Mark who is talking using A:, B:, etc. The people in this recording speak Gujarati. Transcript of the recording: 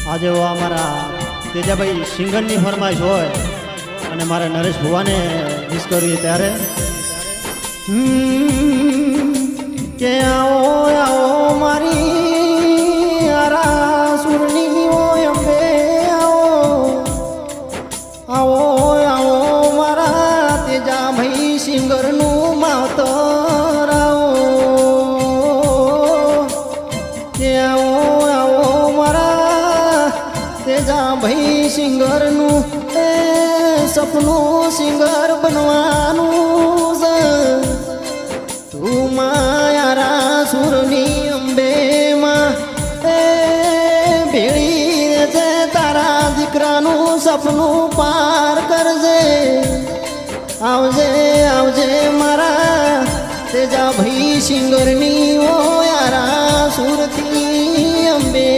A: આજે હું અમારા તેજાભાઈ સિંગરની ફરમાઈશ હોય અને મારે નરેશ ભુવાને મિસ કરવી ત્યારે કે આવો આવો મારી આરા સુરની હોય અંબે આવો આવો મારા તેજાભાઈ સિંગરનું માવતર આવો કે આવો મારા તેજાભાઈ સિંગરનું સપનું સિંગર બનવાનું છે તું માયારા સુરની અંબે માં ભેળી છે તારા દીકરાનું સપનું પાર કરજે આવજે આવજે મારા તેજાભાઈ સિંગરની ઓ યારા સુરતી અંબે